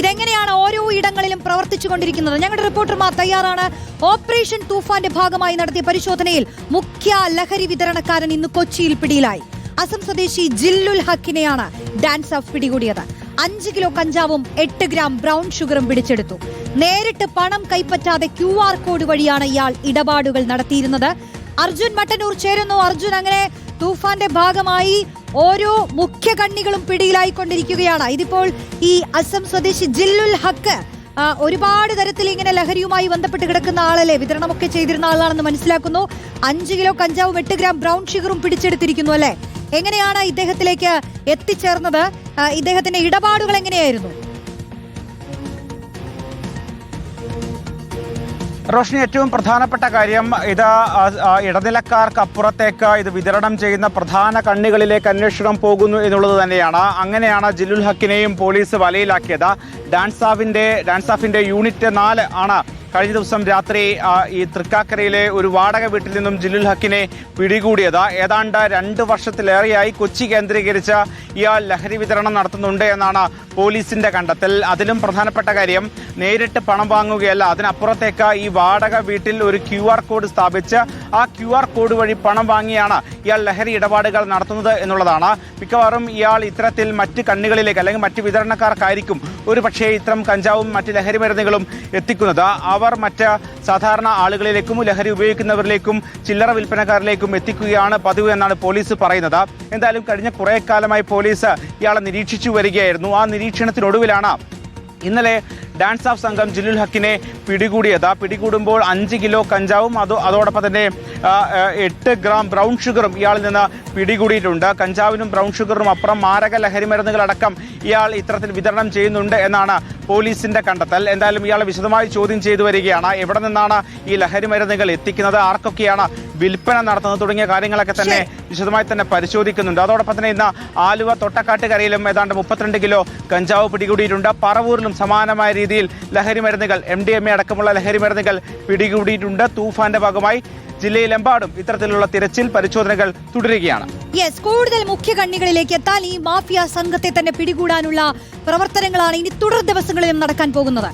ഇതെങ്ങനെയാണ് ഓരോ ഇടങ്ങളിലും പ്രവർത്തിച്ചുകൊണ്ടിരിക്കുന്നത്? ഞങ്ങളുടെ റിപ്പോർട്ടർമാർ തയ്യാറാണ്. ഓപ്പറേഷൻ തൂഫാന്റെ ഭാഗമായി നടത്തിയ പരിശോധനയിൽ മുഖ്യ ലഹരി വിതരണക്കാരൻ ഇന്ന് കൊച്ചിയിൽ പിടിയിലായി. അസം സ്വദേശി ജില്ലുൽ ഹക്കിനെയാണ് ഡാൻസ് ഓഫ് പിടികൂടിയത്. 5 കിലോ കഞ്ചാവും 8 ഗ്രാം ബ്രൗൺ ഷുഗറും പിടിച്ചെടുത്തു. നേരിട്ട് പണം കൈപ്പറ്റാതെ QR കോഡ് വഴിയാണ് ഇയാൾ ഇടപാടുകൾ നടത്തിയിരുന്നത്. അർജുൻ മട്ടന്നൂർ ചേരുന്നു. അർജുൻ, അങ്ങനെ തൂഫാന്റെ ഭാഗമായി ഓരോ മുഖ്യ കണ്ണികളും പിടിയിലായിക്കൊണ്ടിരിക്കുകയാണ്. ഇതിപ്പോൾ ഈ അസം സ്വദേശി ജില്ലുൽ ഹക്ക് ഒരുപാട് തരത്തിൽ ഇങ്ങനെ ലഹരിയുമായി ബന്ധപ്പെട്ട് കിടക്കുന്ന ആളല്ലേ, വിതരണമൊക്കെ ചെയ്തിരുന്ന ആളാണെന്ന് മനസ്സിലാക്കുന്നു. 5 കിലോ കഞ്ചാവും 8 ഗ്രാം ബ്രൗൺ ഷുഗറും പിടിച്ചെടുത്തിരിക്കുന്നു അല്ലെ? എങ്ങനെയാണ് ഇദ്ദേഹത്തിലേക്ക് എത്തിച്ചേർന്നത്? ഇദ്ദേഹത്തിന്റെ ഇടപാടുകൾ എങ്ങനെയായിരുന്നു? റോഷ്നി, ഏറ്റവും പ്രധാനപ്പെട്ട കാര്യം ഇത് ഇടനിലക്കാർക്ക് അപ്പുറത്തേക്ക് ഇത് വിതരണം ചെയ്യുന്ന പ്രധാന കണ്ണികളിലേക്ക് അന്വേഷണം പോകുന്നു എന്നുള്ളത് തന്നെയാണ്. അങ്ങനെയാണ് ജില്ലുൽ ഹക്കിനെയും പോലീസ് വലയിലാക്കിയത്. ഡാൻസ് ഓഫിന്റെ യൂണിറ്റ് 4 ആണ് കഴിഞ്ഞ ദിവസം രാത്രി ഈ തൃക്കാക്കരയിലെ ഒരു വാടക വീട്ടിൽ നിന്നും ജില്ലുൽ ഹക്കിനെ പിടികൂടിയത്. ഏതാണ്ട് 2 വർഷത്തിലേറെയായി കൊച്ചി കേന്ദ്രീകരിച്ച് ഇയാൾ ലഹരി വിതരണം നടത്തുന്നുണ്ട് എന്നാണ് പോലീസിന്റെ കണ്ടെത്തൽ. അതിലും പ്രധാനപ്പെട്ട കാര്യം, നേരിട്ട് പണം വാങ്ങുകയല്ല, അതിനപ്പുറത്തേക്ക് ഈ വാടക വീട്ടിൽ ഒരു QR കോഡ് സ്ഥാപിച്ച് ആ QR കോഡ് വഴി പണം വാങ്ങിയാണ് ഇയാൾ ലഹരി ഇടപാടുകൾ നടത്തുന്നത് എന്നുള്ളതാണ്. മിക്കവാറും ഇയാൾ ഇത്തരത്തിൽ മറ്റ് കണ്ണികളിലേക്ക് അല്ലെങ്കിൽ മറ്റ് വിതരണക്കാർക്കായിരിക്കും ഒരു പക്ഷേ ഇത്തരം കഞ്ചാവും മറ്റ് ലഹരി മരുന്നുകളും എത്തിക്കുന്നത്. അവർ മറ്റ് സാധാരണ ആളുകളിലേക്കും ലഹരി ഉപയോഗിക്കുന്നവരിലേക്കും ചില്ലറ വിൽപ്പനക്കാരിലേക്കും എത്തിക്കുകയാണ് പതിവ് എന്നാണ് പോലീസ് പറയുന്നത്. എന്തായാലും കഴിഞ്ഞ കുറേ കാലമായി പോലീസ് ഇയാളെ നിരീക്ഷിച്ചു വരികയായിരുന്നു. ആ നിരീക്ഷണത്തിനൊടുവിലാണ് ഇന്നലെ ഡാൻസ് ഓഫ് സംഘം ജില്ലുൽ ഹക്കിനെ പിടികൂടിയത്. പിടികൂടുമ്പോൾ 5 കിലോ കഞ്ചാവും അതോടൊപ്പം തന്നെ 8 ഗ്രാം ബ്രൗൺ ഷുഗറും ഇയാളിൽ നിന്ന് പിടികൂടിയിട്ടുണ്ട്. കഞ്ചാവിനും ബ്രൗൺ ഷുഗറിനും അപ്പുറം മാരക ലഹരി മരുന്നുകളടക്കം ഇയാൾ ഇത്തരത്തിൽ വിതരണം ചെയ്യുന്നുണ്ട് എന്നാണ് പോലീസിന്റെ കണ്ടെത്തൽ. എന്തായാലും ഇയാളെ വിശദമായി ചോദ്യം ചെയ്തു വരികയാണ്. എവിടെ നിന്നാണ് ഈ ലഹരി മരുന്നുകൾ എത്തിക്കുന്നത്, ആർക്കൊക്കെയാണ് വിൽപ്പന നടത്തുന്നത് തുടങ്ങിയ കാര്യങ്ങളൊക്കെ തന്നെ വിശദമായി തന്നെ പരിശോധിക്കുന്നുണ്ട്. അതോടൊപ്പം തന്നെ ഇന്ന് ആലുവ തൊട്ടക്കാട്ടുകരയിലും ഏതാണ്ട് 32 കിലോ കഞ്ചാവ് പിടികൂടിയിട്ടുണ്ട്. പറവൂരിലും സമാനമായ രീതിയിൽ ലഹരി മരുന്നുകൾ MDMA അടക്കമുള്ള ലഹരി മരുന്നുകൾ പിടികൂടിയിട്ടുണ്ട്. തൂഫാന്റെ ഭാഗമായി ജില്ലയിലെമ്പാടും ഇത്തരത്തിലുള്ള തിരച്ചിൽ പരിശോധനകൾ തുടരുകയാണ്. കൂടുതൽ മുഖ്യ കണ്ണികളിലേക്ക് എത്താൻ ഈ മാഫിയ സംഘത്തെ തന്നെ പിടികൂടാനുള്ള പ്രവർത്തനങ്ങളാണ് ഇനി തുടർ ദിവസങ്ങളിലും നടക്കാൻ പോകുന്നത്.